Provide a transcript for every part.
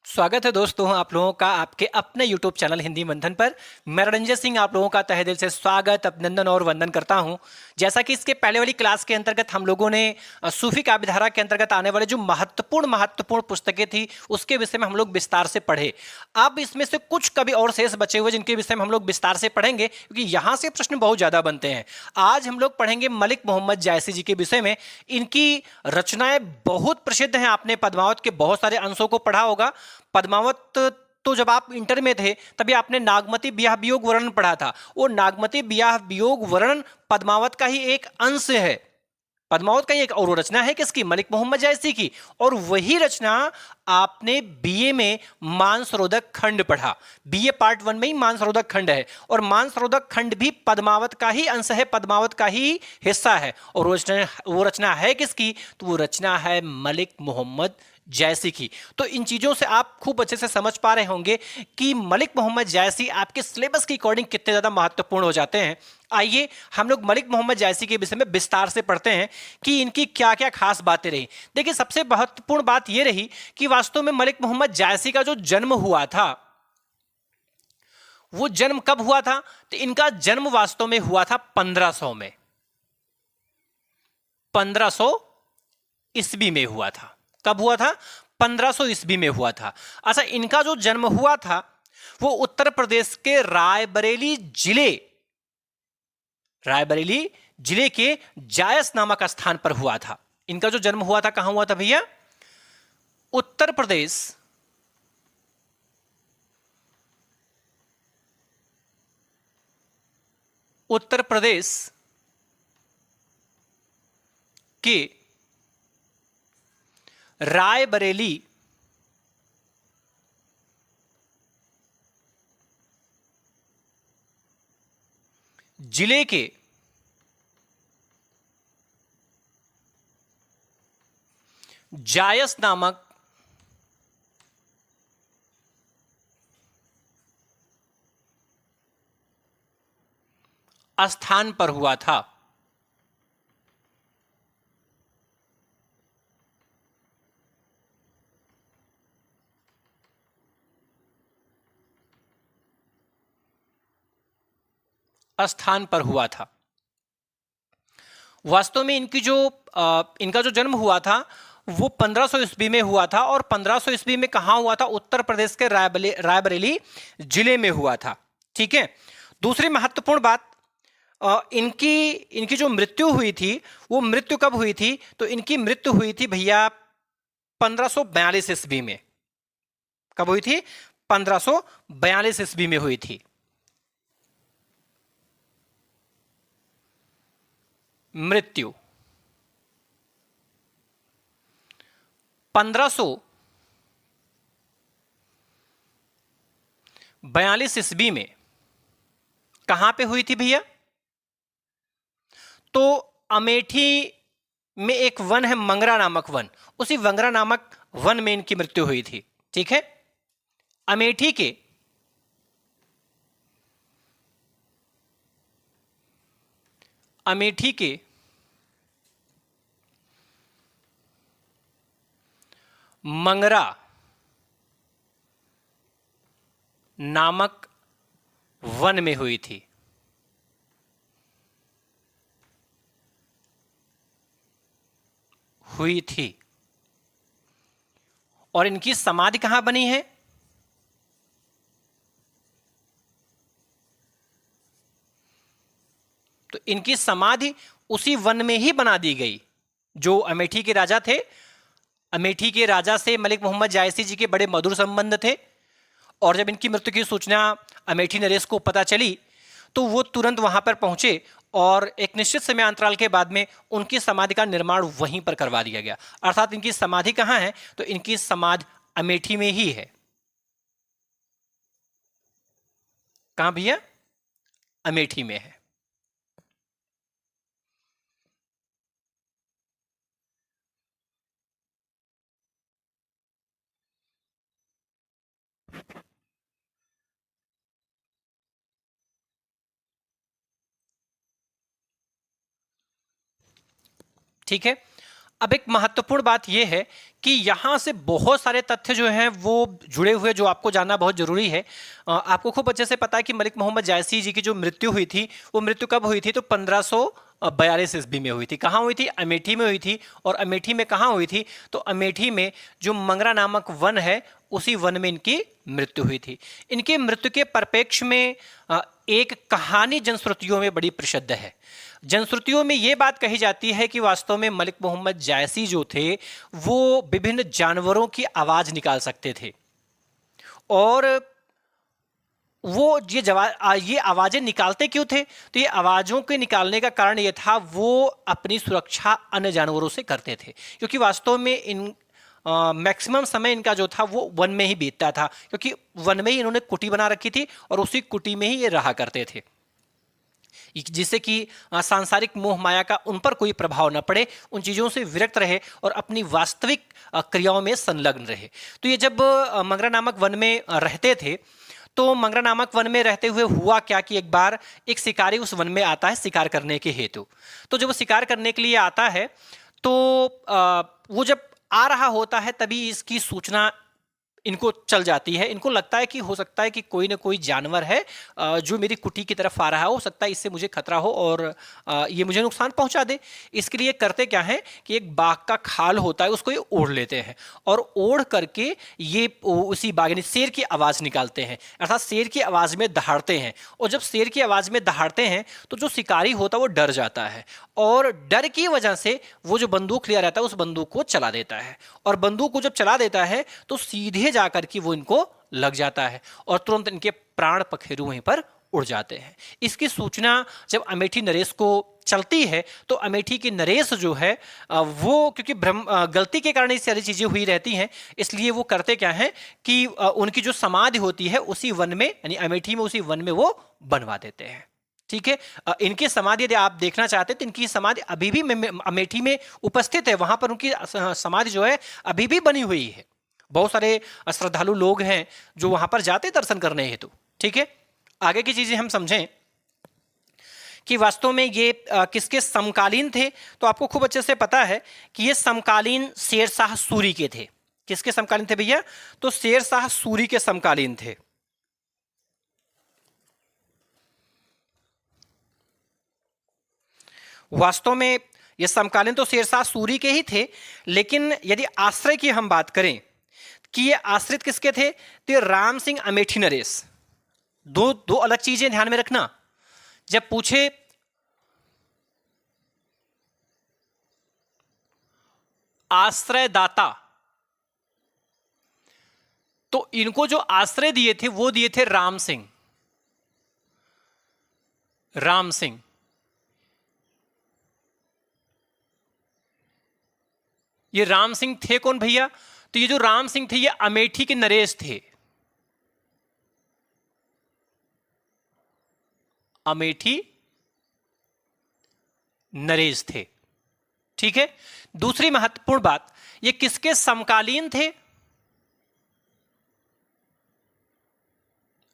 स्वागत है दोस्तों आप लोगों का आपके अपने YouTube चैनल हिंदी मंथन पर। मैं रणजय सिंह आप लोगों का तहे दिल से स्वागत, अभिनंदन और वंदन करता हूं। जैसा कि इसके पहले वाली क्लास के अंतर्गत हम लोगों ने सूफी काव्यधारा के अंतर्गत आने वाले जो महत्वपूर्ण पुस्तकें थी उसके विषय में हम लोग विस्तार से पढ़े। अब इसमें से कुछ कभी और शेष बचे हुए जिनके विषय में हम लोग विस्तार से पढ़ेंगे, क्योंकि यहाँ से प्रश्न बहुत ज़्यादा बनते हैं। आज हम लोग पढ़ेंगे मलिक मोहम्मद जायसी जी के विषय में। इनकी रचनाएं बहुत प्रसिद्ध हैं। आपने पद्मावत के बहुत सारे अंशों को पढ़ा होगा। पद्मावत तो जब आप इंटर में थे तभी आपने नागमती ब्याह वियोग वर्णन पढ़ा था। वो नागमती ब्याह वियोग वर्णन पद्मावत का ही एक अंश है। पद्मावत का ही एक और रचना है किसकी? मलिक मोहम्मद जायसी की। और वही रचना आपने बीए में मानसरोधक खंड पढ़ा। बीए पार्ट 1 में ही मानसरोधक खंड है और मानसरोधक खंड भी पद्मावत का ही अंश है, पद्मावत का ही हिस्सा है। और वो रचना है किसकी? तो वो रचना है मलिक मोहम्मद जायसी की। तो इन चीजों से आप खूब अच्छे से समझ पा रहे होंगे कि मलिक मोहम्मद जायसी आपके सिलेबस के अकॉर्डिंग कितने ज्यादा महत्वपूर्ण हो जाते हैं। आइए हम लोग मलिक मोहम्मद जायसी के विषय में विस्तार से पढ़ते हैं कि इनकी क्या क्या खास बातें रही। देखिए, सबसे महत्वपूर्ण बात यह रही कि वास्तव में मलिक मोहम्मद जायसी का जो जन्म हुआ था, वो जन्म कब हुआ था? तो इनका जन्म वास्तव में हुआ था 1500 में, 1500 ईस्वी में हुआ था। कब हुआ था? 1500 ईस्वी में हुआ था। अच्छा, इनका जो जन्म हुआ था वो उत्तर प्रदेश के रायबरेली जिले के जायस नामक स्थान पर हुआ था। इनका जो जन्म हुआ था कहां हुआ था भैया? उत्तर प्रदेश के रायबरेली जिले के जायस नामक स्थान पर हुआ था। स्थान पर हुआ था। वास्तव में इनका जो जन्म हुआ था वो 1500 ईस्वी में हुआ था। और 1500 ईस्वी में कहां हुआ था? उत्तर प्रदेश के रायबरेली जिले में हुआ था। ठीक है। दूसरी महत्वपूर्ण बात, इनकी जो मृत्यु हुई थी वो मृत्यु कब हुई थी? तो इनकी मृत्यु हुई थी भैया 1542 ईस्वी में। कब हुई थी? 1542 ईस्वी में हुई थी। मृत्यु 1542 ईस्वी में कहां पे हुई थी भैया? तो अमेठी में एक वन है मंगरा नामक वन, उसी मंगरा नामक वन में इनकी मृत्यु हुई थी। ठीक है। अमेठी के मंगरा नामक वन में हुई थी। और इनकी समाधि कहां बनी है? तो इनकी समाधि उसी वन में ही बना दी गई जो अमेठी के राजा थे। अमेठी के राजा से मलिक मोहम्मद जायसी जी के बड़े मधुर संबंध थे। और जब इनकी मृत्यु की सूचना अमेठी नरेश को पता चली तो वो तुरंत वहां पर पहुंचे और एक निश्चित समय अंतराल के बाद में उनकी समाधि का निर्माण वहीं पर करवा दिया गया। अर्थात इनकी समाधि कहां है? तो इनकी समाधि अमेठी में ही है। कहां भैया? अमेठी में है। ठीक है। अब एक महत्वपूर्ण बात यह है कि यहाँ से बहुत सारे तथ्य जो हैं वो जुड़े हुए, जो आपको जानना बहुत जरूरी है। आपको खूब अच्छे से पता है कि मलिक मोहम्मद जायसी जी की जो मृत्यु हुई थी, वो मृत्यु कब हुई थी? तो 1542 ईस्वी में हुई थी। कहाँ हुई थी? अमेठी में हुई थी। और अमेठी में कहाँ हुई थी? तो अमेठी में जो मंगरा नामक वन है, उसी वन में इनकी मृत्यु हुई थी। इनकी मृत्यु के परिप्रेक्ष्य में एक कहानी जनश्रुतियों में बड़ी प्रसिद्ध है। जनश्रुतियों में ये बात कही जाती है कि वास्तव में मलिक मोहम्मद जायसी जो थे वो विभिन्न जानवरों की आवाज निकाल सकते थे, और वो ये आवाजें निकालते क्यों थे? तो ये आवाजों के निकालने का कारण ये था, वो अपनी सुरक्षा अन्य जानवरों से करते थे, क्योंकि वास्तव में इन मैक्सिमम समय इनका जो था वो वन में ही बीतता था, क्योंकि वन में ही इन्होंने कुटी बना रखी थी और उसी कुटी में ही ये रहा करते थे, जिससे कि सांसारिक मोह माया का उन पर कोई प्रभाव न पड़े, उन चीज़ों से विरक्त रहे और अपनी वास्तविक क्रियाओं में संलग्न रहे। तो ये जब मंगरा नामक वन में रहते थे, तो मंगरा नामक वन में रहते हुए हुआ क्या कि एक बार एक शिकारी उस वन में आता है शिकार करने के हेतु। तो जब वो शिकार करने के लिए आता है, तो वो जब आ रहा होता है, तभी इसकी सूचना इनको चल जाती है। इनको लगता है कि हो सकता है कि कोई ना कोई जानवर है जो मेरी कुटी की तरफ आ रहा हो सकता है इससे मुझे खतरा हो और ये मुझे नुकसान पहुंचा दे। इसके लिए करते क्या है कि एक बाघ का खाल होता है, उसको ये ओढ़ लेते हैं और ओढ़ करके ये उसी बाघ यानी शेर की आवाज़ निकालते हैं, अर्थात शेर की आवाज़ में दहाड़ते हैं। और जब शेर की आवाज़ में दहाड़ते हैं तो जो शिकारी होता है वो डर जाता है, और डर की वजह से वो जो बंदूक लिया रहता है उस बंदूक को चला देता है, और बंदूक को जब चला देता है तो सीधे जाकर के वो इनको लग जाता है और तुरंत इनके प्राण पखेरु वहीं पर उड़ जाते हैं। इसकी सूचना जब अमेठी नरेश को चलती है, तो अमेठी की नरेश जो है वो, क्योंकि गलती के कारण ये सारी चीज़ें हुई रहती हैं, इसलिए वो करते क्या हैं कि उनकी जो समाधि होती है उसी वन में यानी अमेठी में उसी वन में वो बनवा देते हैं। ठीक है, इनकी समाधि यदि आप देखना चाहते हैं तो इनकी समाधि अभी भी अमेठी में उपस्थित है, वहां पर उनकी समाधि जो है अभी भी बनी हुई है। बहुत सारे श्रद्धालु लोग हैं जो वहां पर जाते दर्शन करने हेतु। ठीक है, आगे की चीजें हम समझें कि वास्तव में ये किसके समकालीन थे। तो आपको खूब अच्छे से पता है कि ये समकालीन शेरशाह सूरी के थे। किसके समकालीन थे भैया? तो शेरशाह सूरी के समकालीन थे। वास्तव में ये समकालीन तो शेरशाह सूरी के ही थे, लेकिन यदि आश्रय की हम बात करें कि ये आश्रित किसके थे, तो ये राम सिंह अमेठी नरेश। दो अलग चीजें ध्यान में रखना। जब पूछे आश्रयदाता, तो इनको जो आश्रय दिए थे वो दिए थे राम सिंह। राम सिंह ये राम सिंह थे कौन भैया? तो ये जो राम सिंह थे ये अमेठी के नरेश थे। अमेठी नरेश थे। ठीक है, दूसरी महत्वपूर्ण बात, ये किसके समकालीन थे?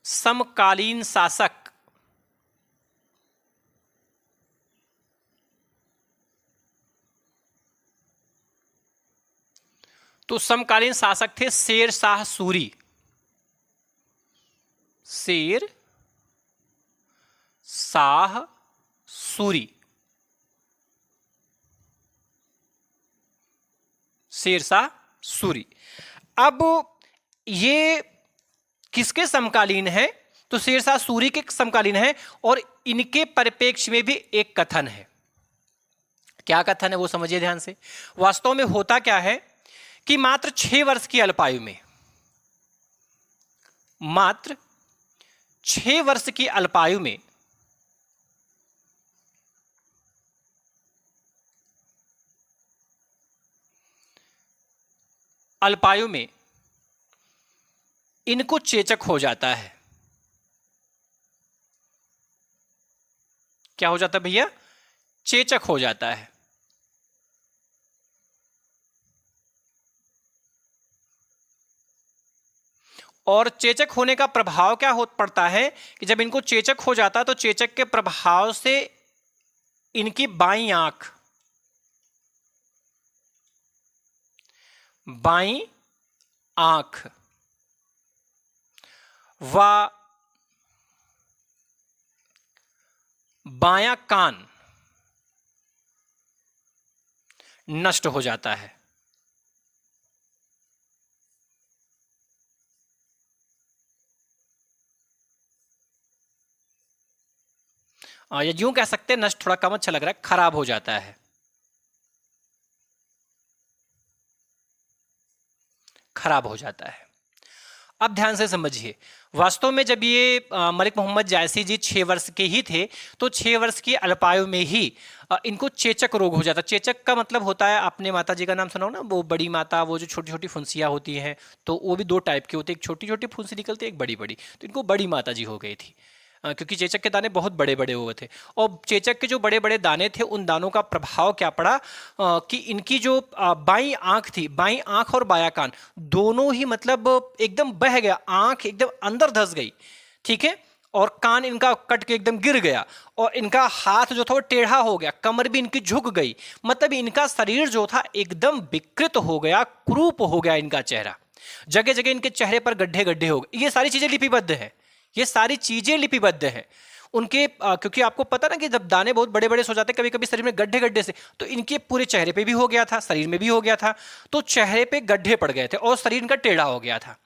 समकालीन शासक। तो समकालीन शासक थे शेरशाह सूरी। शेर शाह सूरी। शेरशाह सूरी। अब ये किसके समकालीन है? तो शेरशाह सूरी के समकालीन है, और इनके परिप्रेक्ष्य में भी एक कथन है। क्या कथन है वो समझिए ध्यान से। वास्तव में होता क्या है कि मात्र 6 वर्ष की अल्पायु में, मात्र 6 वर्ष की अल्पायु में इनको चेचक हो जाता है। क्या हो जाता है भैया? चेचक हो जाता है। और चेचक होने का प्रभाव क्या हो पड़ता है कि जब इनको चेचक हो जाता है तो चेचक के प्रभाव से इनकी बाईं आंख बाईं आंख व बायां कान नष्ट हो जाता है। या यूं कह सकते हैं, नष्ट थोड़ा कम अच्छा लग रहा है, खराब हो जाता है, खराब हो जाता है। अब ध्यान से समझिए, वास्तव में जब ये मलिक मोहम्मद जायसी जी 6 वर्ष के ही थे, तो 6 वर्ष की अल्पायु में ही इनको चेचक रोग हो जाता। चेचक का मतलब होता है, आपने माता जी का नाम सुना हो ना, वो बड़ी माता, वो जो छोटी छोटी फुंसियाँ होती हैं, तो वो भी 2 टाइप की होती है, एक छोटी छोटी फुंसी निकलती है, एक बड़ी बड़ी। तो इनको बड़ी माता जी हो गई थी, क्योंकि चेचक के दाने बहुत बड़े बड़े हुए थे। और चेचक के जो बड़े बड़े दाने थे, उन दानों का प्रभाव क्या पड़ा कि इनकी जो बाईं आंख थी, बाईं आंख और बायां कान दोनों ही मतलब एकदम बह गया, आंख एकदम अंदर धंस गई, ठीक है, और कान इनका कट के एकदम गिर गया, और इनका हाथ जो था वो टेढ़ा हो गया, कमर भी इनकी झुक गई, मतलब इनका शरीर जो था एकदम विकृत हो गया, कुरूप हो गया इनका चेहरा। जगह जगह इनके चेहरे पर गड्ढे गड्ढे हो गए। ये सारी चीजें लिपिबद्ध है, ये सारी चीजें लिपिबद्ध है उनके, क्योंकि आपको पता ना कि जब दाने बहुत बड़े बड़े हो जाते हैं कभी कभी शरीर में गड्ढे गड्ढे से, तो इनके पूरे चेहरे पे भी हो गया था, शरीर में भी हो गया था, तो चेहरे पे गड्ढे पड़ गए थे और शरीर इनका टेढ़ा हो गया था,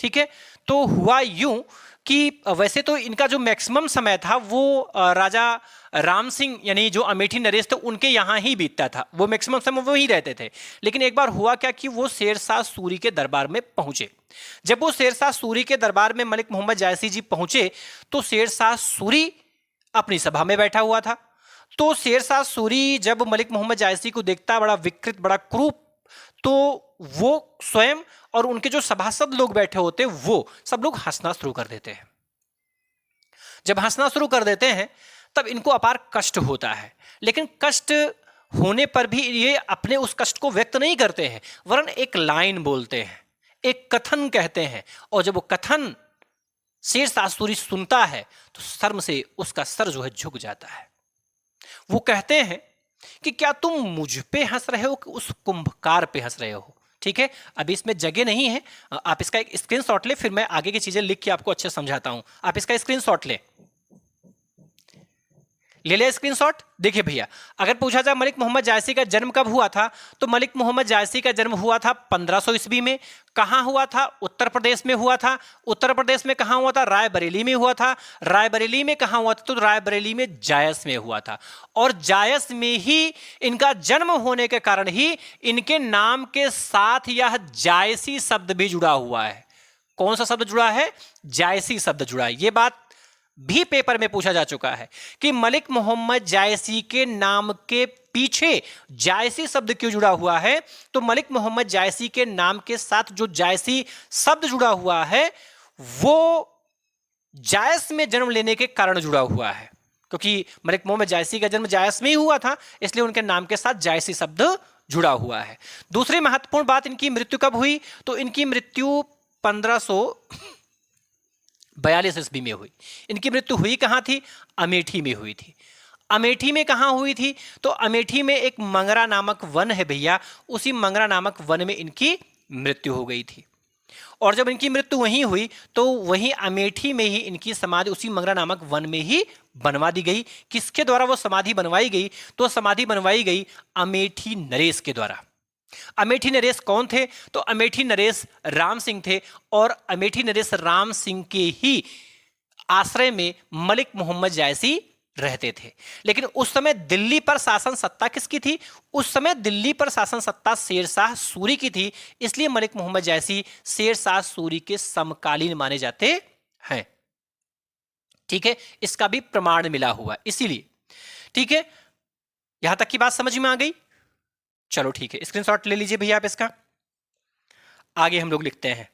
ठीक है। तो हुआ यूं कि वैसे तो इनका जो मैक्सिमम समय था वो राजा राम सिंह यानी जो अमेठी नरेश थे उनके यहाँ ही बीतता था, वो मैक्सिमम समय वो ही रहते थे। लेकिन एक बार हुआ क्या कि वो शेरशाह सूरी के दरबार में पहुंचे। जब वो शेरशाह सूरी के दरबार में मलिक मोहम्मद जायसी जी पहुंचे, तो शेरशाह सूरी अपनी सभा में बैठा हुआ था। तो शेरशाह सूरी जब मलिक मोहम्मद जायसी को देखता, बड़ा विकृत, बड़ा क्रूप, तो वो स्वयं और उनके जो सभासद लोग बैठे होते वो सब लोग हंसना शुरू कर देते हैं। जब हंसना शुरू कर देते हैं तब इनको अपार कष्ट होता है, लेकिन कष्ट होने पर भी ये अपने उस कष्ट को व्यक्त नहीं करते हैं, वरन एक लाइन बोलते हैं, एक कथन कहते हैं, और जब वो कथन शेरशाह सूरी सुनता है तो शर्म से उसका सर जो है झुक जाता है। वो कहते हैं कि क्या तुम मुझ पे हंस रहे हो कि उस कुंभकार पे हंस रहे हो? ठीक है, अभी इसमें जगह नहीं है, आप इसका एक स्क्रीनशॉट ले, फिर मैं आगे की चीजें लिख के आपको अच्छे समझाता हूं। आप इसका स्क्रीनशॉट ले लिया स्क्रीनशॉट। देखिए भैया, अगर पूछा जाए मलिक मोहम्मद जायसी का जन्म कब हुआ था, तो मलिक मोहम्मद जायसी का जन्म हुआ था 1500 ईस्वी में। कहां हुआ था? उत्तर प्रदेश में हुआ था। उत्तर प्रदेश में कहां हुआ था? रायबरेली में हुआ था। रायबरेली में कहां हुआ था? तो रायबरेली में जायस में हुआ था। और जायस में ही इनका जन्म होने के कारण ही इनके नाम के साथ यह जायसी शब्द भी जुड़ा हुआ है। कौन सा शब्द जुड़ा है? जायसी शब्द जुड़ा है। यह बात भी पेपर में पूछा जा चुका है कि मलिक मोहम्मद जायसी के नाम के पीछे जायसी शब्द क्यों जुड़ा हुआ है। तो मलिक मोहम्मद जायसी के नाम के साथ जो जायसी शब्द जुड़ा हुआ है वो जायस में जन्म लेने के कारण जुड़ा हुआ है, क्योंकि मलिक मोहम्मद जायसी का जन्म जायस में ही हुआ था, इसलिए उनके नाम के साथ जायसी शब्द जुड़ा हुआ है। दूसरी महत्वपूर्ण बात, इनकी मृत्यु कब हुई? तो इनकी मृत्यु 1542 ईस्वी में हुई। इनकी मृत्यु हुई कहां थी? अमेठी में हुई थी। अमेठी में कहां हुई थी? तो अमेठी में एक मंगरा नामक वन है भैया, उसी मंगरा नामक वन में इनकी मृत्यु हो गई थी। और जब इनकी मृत्यु वहीं हुई तो वहीं अमेठी में ही इनकी समाधि उसी मंगरा नामक वन में ही बनवा दी गई। किसके द्वारा वो समाधि बनवाई गई? तो समाधि बनवाई गई अमेठी नरेश के द्वारा। अमेठी नरेश कौन थे? तो अमेठी नरेश राम सिंह थे, और अमेठी नरेश राम सिंह के ही आश्रय में मलिक मोहम्मद जायसी रहते थे। लेकिन उस समय दिल्ली पर शासन सत्ता किसकी थी? उस समय दिल्ली पर शासन सत्ता शेरशाह सूरी की थी, इसलिए मलिक मोहम्मद जायसी शेरशाह सूरी के समकालीन माने जाते हैं। ठीक है, इसका भी प्रमाण मिला हुआ इसीलिए। ठीक है, यहां तक की बात समझ में आ गई? चलो ठीक है, स्क्रीनशॉट ले लीजिए भैया आप इसका। आगे हम लोग लिखते हैं।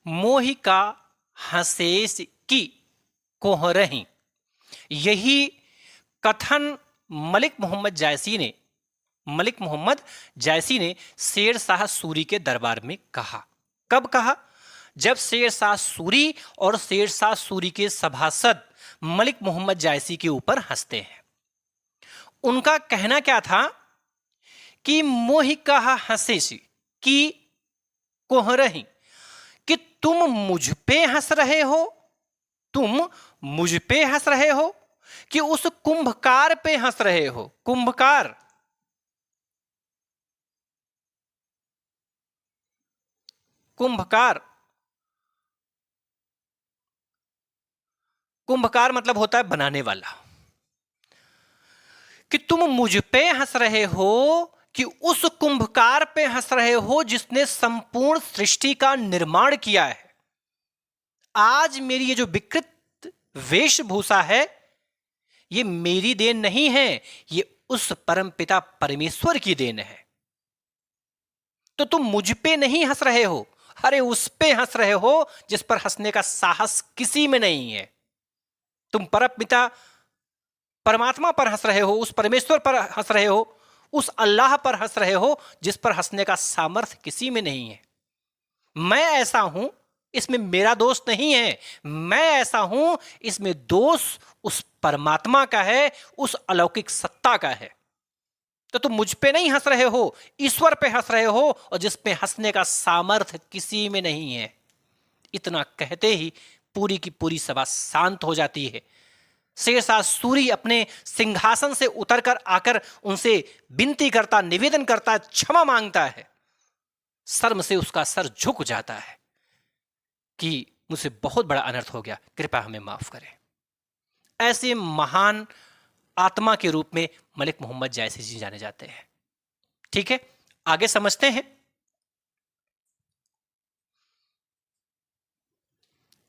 मोहिका हंसेस की कोहरही। यही कथन मलिक मोहम्मद जायसी ने शेर शाह सूरी के दरबार में कहा। कब कहा? जब शेर शाह सूरी और शेर शाह सूरी के सभासद मलिक मोहम्मद जायसी के ऊपर हंसते हैं। उनका कहना क्या था कि मोहिका हंसेसी की कोहरही, कि तुम मुझ पे हंस रहे हो, तुम मुझ पे हंस रहे हो कि उस कुंभकार पे हंस रहे हो। कुंभकार, कुंभकार, कुंभकार मतलब होता है बनाने वाला। कि तुम मुझ पे हंस रहे हो कि उस कुंभकार पे हंस रहे हो जिसने संपूर्ण सृष्टि का निर्माण किया है। आज मेरी ये जो विकृत वेशभूषा है, ये मेरी देन नहीं है, ये उस परमपिता परमेश्वर की देन है। तो तुम मुझ पे नहीं हंस रहे हो, अरे उस पे हंस रहे हो जिस पर हंसने का साहस किसी में नहीं है। तुम परमपिता परमात्मा पर हंस रहे हो, उस परमेश्वर पर हंस रहे हो, उस अल्लाह पर हंस रहे हो जिस पर हंसने का सामर्थ्य किसी में नहीं है। मैं ऐसा हूं, इसमें मेरा दोष नहीं है। मैं ऐसा हूं, इसमें दोष उस परमात्मा का है, उस अलौकिक सत्ता का है। तो तुम मुझ पे नहीं हंस रहे हो, ईश्वर पे हंस रहे हो, और जिस पे हंसने का सामर्थ्य किसी में नहीं है। इतना कहते ही पूरी की पूरी सभा शांत हो जाती है। शेर शाह सूरी अपने सिंहासन से उतरकर आकर उनसे विनती करता, निवेदन करता, क्षमा मांगता है। शर्म से उसका सर झुक जाता है कि मुझसे बहुत बड़ा अनर्थ हो गया, कृपया हमें माफ करें। ऐसे महान आत्मा के रूप में मलिक मोहम्मद जायसी जी जाने जाते हैं। ठीक है, आगे समझते हैं।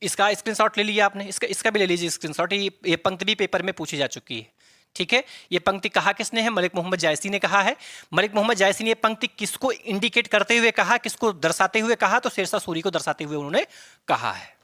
इसका स्क्रीनशॉट ले लिया आपने, इसका भी ले लीजिए स्क्रीनशॉट। ये पंक्ति भी पेपर में पूछी जा चुकी है। ठीक है, ये पंक्ति कहा किसने है? मलिक मोहम्मद जायसी ने कहा है। मलिक मोहम्मद जायसी ने ये पंक्ति किसको इंडिकेट करते हुए कहा, किसको दर्शाते हुए कहा? तो शेर शाह सूरी को दर्शाते हुए उन्होंने कहा है।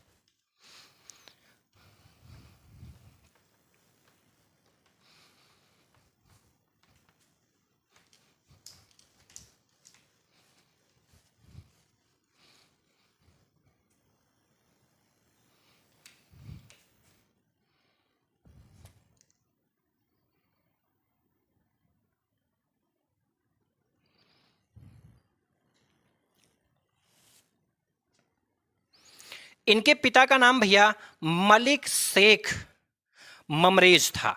इनके पिता का नाम भैया मलिक शेख ममरेज था।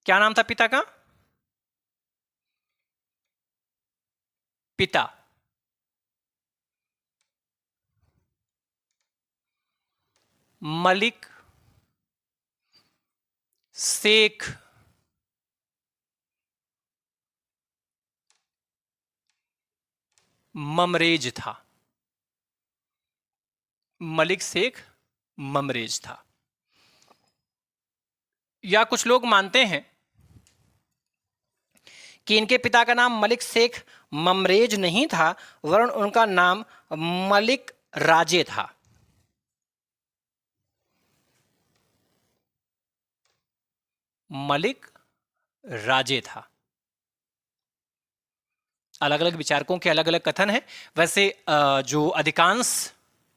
क्या नाम था पिता का? पिता मलिक शेख ममरेज था। मलिक शेख ममरेज था। या कुछ लोग मानते हैं कि इनके पिता का नाम मलिक शेख ममरेज नहीं था, वरन उनका नाम मलिक राजे था। मलिक राजे था। अलग अलग विचारकों के अलग अलग कथन हैं। वैसे जो अधिकांश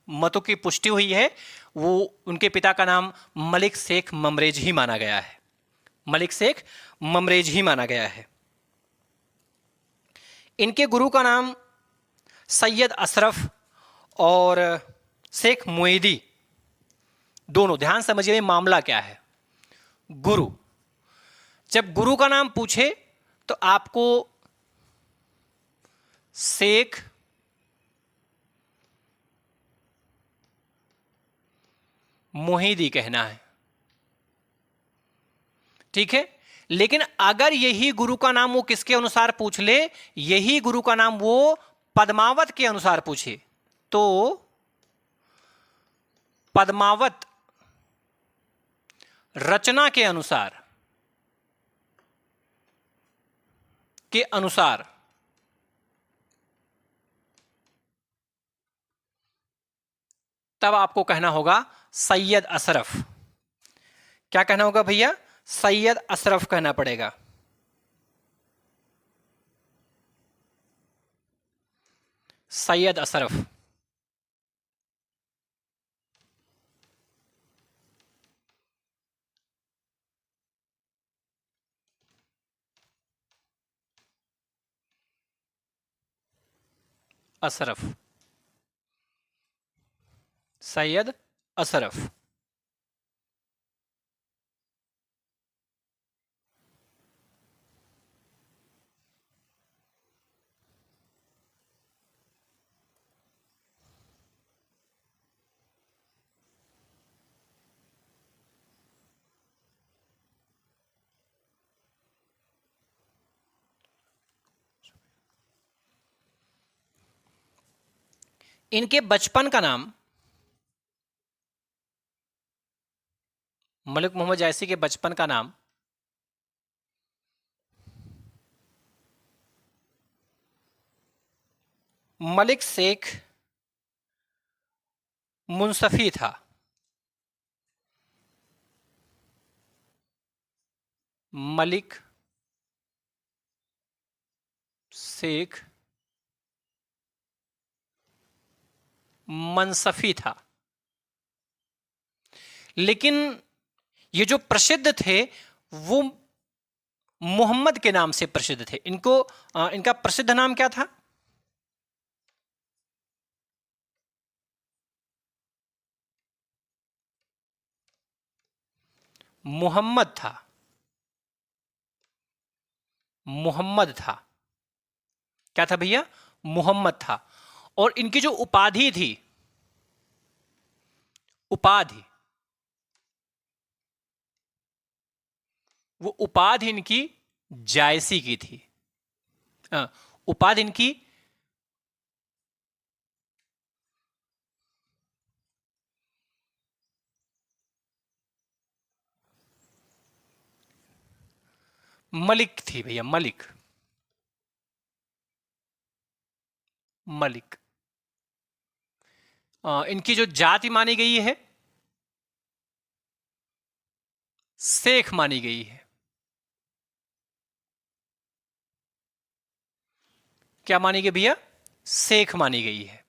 मतों की पुष्टि हुई है वो उनके पिता का नाम मलिक शेख ममरेज ही माना गया है। मलिक शेख ममरेज ही माना गया है। इनके गुरु का नाम सैयद अशरफ और शेख मुईदी, दोनों। ध्यान समझिए मामला क्या है। गुरु, जब गुरु का नाम पूछे तो आपको शेख मोहिदी कहना है। ठीक है, लेकिन अगर यही गुरु का नाम वो किसके अनुसार पूछ ले, यही गुरु का नाम वो पद्मावत के अनुसार पूछे, तो पद्मावत रचना के अनुसार तब आपको कहना होगा सैयद अशरफ। क्या कहना होगा भैया? सैयद अशरफ कहना पड़ेगा। सैयद अशरफ। अशरफ, सैयद अशरफ। इनके बचपन का नाम, मलिक मोहम्मद जायसी के बचपन का नाम मलिक शेख मुंसफी था। मलिक शेख मुंसफी था। लेकिन ये जो प्रसिद्ध थे वो मोहम्मद के नाम से प्रसिद्ध थे। इनका प्रसिद्ध नाम क्या था? मोहम्मद था। मोहम्मद था। क्या था भैया? मोहम्मद था। और इनकी जो उपाधि थी, उपाधि, वो उपाधि इनकी जायसी की थी। उपाधि इनकी मलिक थी भैया, मलिक। मलिक। इनकी जो जाति मानी गई है शेख मानी गई है। क्या मानी गई भैया? शेख मानी गई है।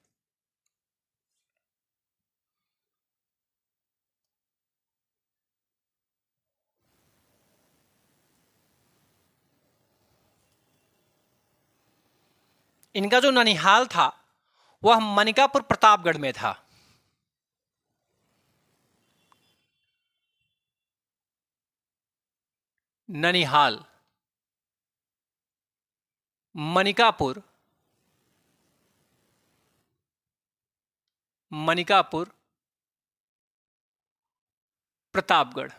इनका जो ननिहाल था वह मनिकापुर प्रतापगढ़ में था। ननिहाल, मनिकापुर, मनिकापुर प्रतापगढ़।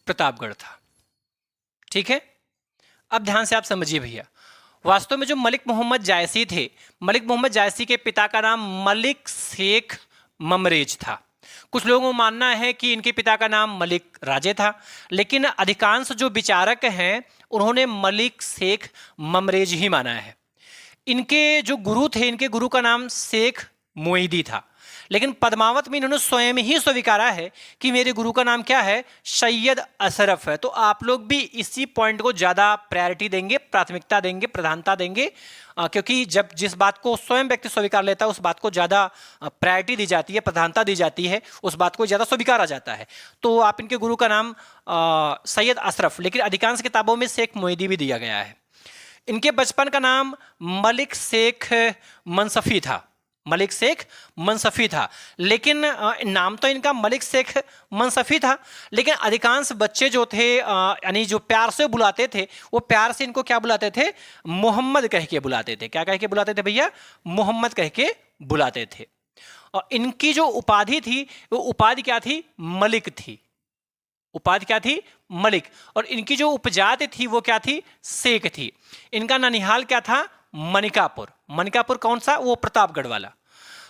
प्रतापगढ़ था। ठीक है, अब ध्यान से आप समझिए भैया। वास्तव में जो मलिक मोहम्मद जायसी थे, मलिक मोहम्मद जायसी के पिता का नाम मलिक शेख ममरेज था। कुछ लोगों का मानना है कि इनके पिता का नाम मलिक राजे था, लेकिन अधिकांश जो विचारक हैं उन्होंने मलिक शेख ममरेज ही माना है। इनके जो गुरु थे, इनके गुरु का नाम शेख मोईदी था, लेकिन पद्मावत में इन्होंने स्वयं ही स्वीकारा है कि मेरे गुरु का नाम क्या है? सैयद अशरफ है। तो आप लोग भी इसी पॉइंट को ज़्यादा प्रायोरिटी देंगे, प्राथमिकता देंगे, प्रधानता देंगे, क्योंकि जब जिस बात को स्वयं व्यक्ति स्वीकार लेता है उस बात को ज़्यादा प्रायोरिटी दी जाती है, प्रधानता दी जाती है, उस बात को ज़्यादा स्वीकारा जाता है। तो आप इनके गुरु का नाम सैयद अशरफ, लेकिन अधिकांश किताबों में शेख मोईदी भी दिया गया है। इनके बचपन का नाम मलिक शेख मुंसफी था। मलिक शेख मुंसफी था, लेकिन नाम तो इनका मलिक शेख मुंसफी था, लेकिन अधिकांश बच्चे जो थे यानी जो प्यार से बुलाते थे वो प्यार से इनको क्या बुलाते थे? मोहम्मद कह के बुलाते थे। क्या कह के बुलाते थे भैया? मोहम्मद कह के बुलाते थे। और इनकी जो उपाधि थी वो उपाधि क्या थी? मलिक थी। उपाधि क्या थी? मलिक। और इनकी जो उपजाति थी वो क्या थी? शेख थी। इनका ननिहाल क्या था? मनिकापुर। मनिकापुर कौन सा? वो प्रतापगढ़ वाला।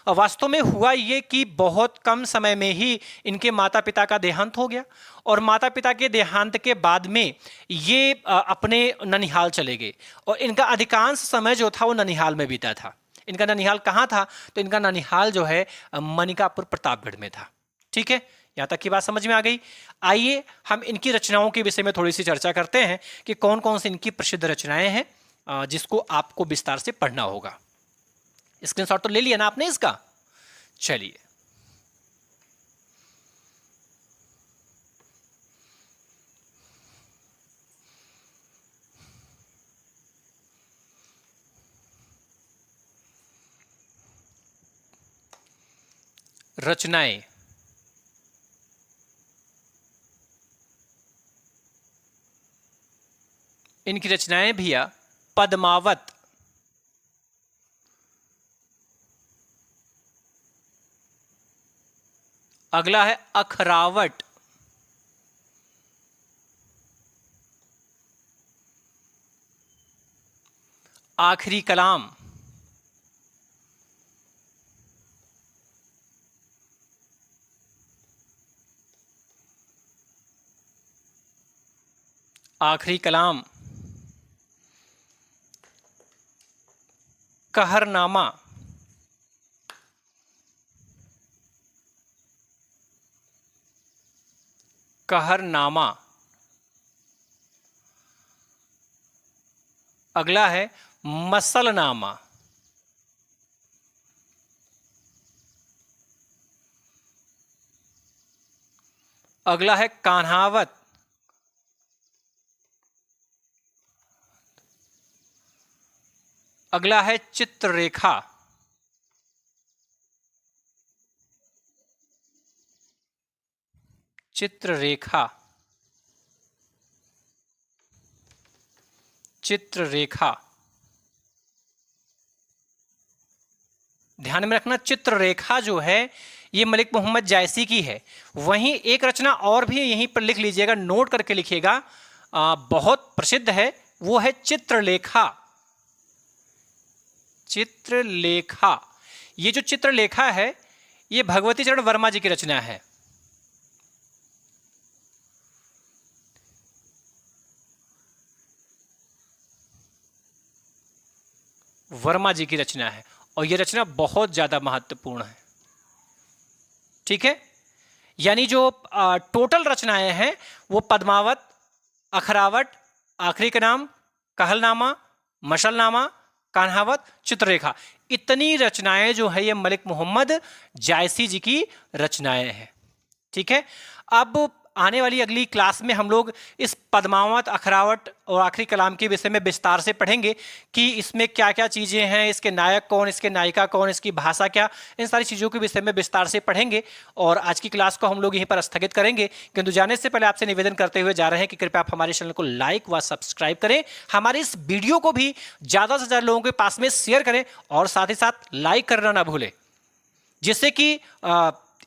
वास्तव में हुआ ये कि बहुत कम समय में ही इनके माता पिता का देहांत हो गया और माता पिता के देहांत के बाद में ये अपने ननिहाल चले गए और इनका अधिकांश समय जो था वो ननिहाल में बीता था। इनका ननिहाल कहाँ था? तो इनका ननिहाल जो है मनिकापुर प्रतापगढ़ में था। ठीक है, यहाँ तक की बात समझ में आ गई। आइए हम इनकी रचनाओं के विषय में थोड़ी सी चर्चा करते हैं कि कौन कौन सी इनकी प्रसिद्ध रचनाएं हैं जिसको आपको विस्तार से पढ़ना होगा। स्क्रीनशॉट तो ले लिया ना आपने इसका? चलिए, रचनाएं। इनकी रचनाएं भैया पद्मावत, अगला है अखरावट, आखिरी कलाम, आखिरी कलाम, कहरनामा, कहरनामा, अगला है मसलनामा, अगला है कान्हावत, अगला है चित्ररेखा, चित्ररेखा, चित्ररेखा। ध्यान में रखना, चित्ररेखा जो है ये मलिक मोहम्मद जायसी की है। वहीं एक रचना और भी यहीं पर लिख लीजिएगा, नोट करके लिखिएगा, बहुत प्रसिद्ध है, वो है चित्रलेखा। चित्रलेखा, ये जो चित्रलेखा है ये भगवती चरण वर्मा जी की रचना है। वर्मा जी की रचना है और यह रचना बहुत ज्यादा महत्वपूर्ण है। ठीक है, यानी जो टोटल रचनाएं हैं वो पद्मावत, अखरावट, आखिरी का नाम, कहलनामा, मशलनामा, कान्हावत, चित्ररेखा, इतनी रचनाएं जो है ये मलिक मोहम्मद जायसी जी की रचनाएं हैं। ठीक है, अब आने वाली अगली क्लास में हम लोग इस पद्मावत, अखरावट और आखिरी कलाम के विषय में विस्तार से पढ़ेंगे कि इसमें क्या क्या चीज़ें हैं, इसके नायक कौन, इसके नायिका कौन, इसकी भाषा क्या, इन सारी चीज़ों के विषय में विस्तार से पढ़ेंगे। और आज की क्लास को हम लोग यहीं पर स्थगित करेंगे, किंतु जाने से पहले आपसे निवेदन करते हुए जा रहे हैं कि कृपया आप हमारे चैनल को लाइक व सब्सक्राइब करें, हमारे इस वीडियो को भी ज़्यादा से ज़्यादा लोगों के पास में शेयर करें और साथ ही साथ लाइक करना ना भूलें, जिससे कि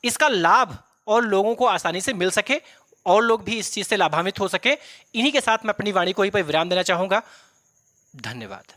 इसका लाभ और लोगों को आसानी से मिल सके और लोग भी इस चीज़ से लाभान्वित हो सके। इन्हीं के साथ मैं अपनी वाणी को ही पर विराम देना चाहूँगा। धन्यवाद।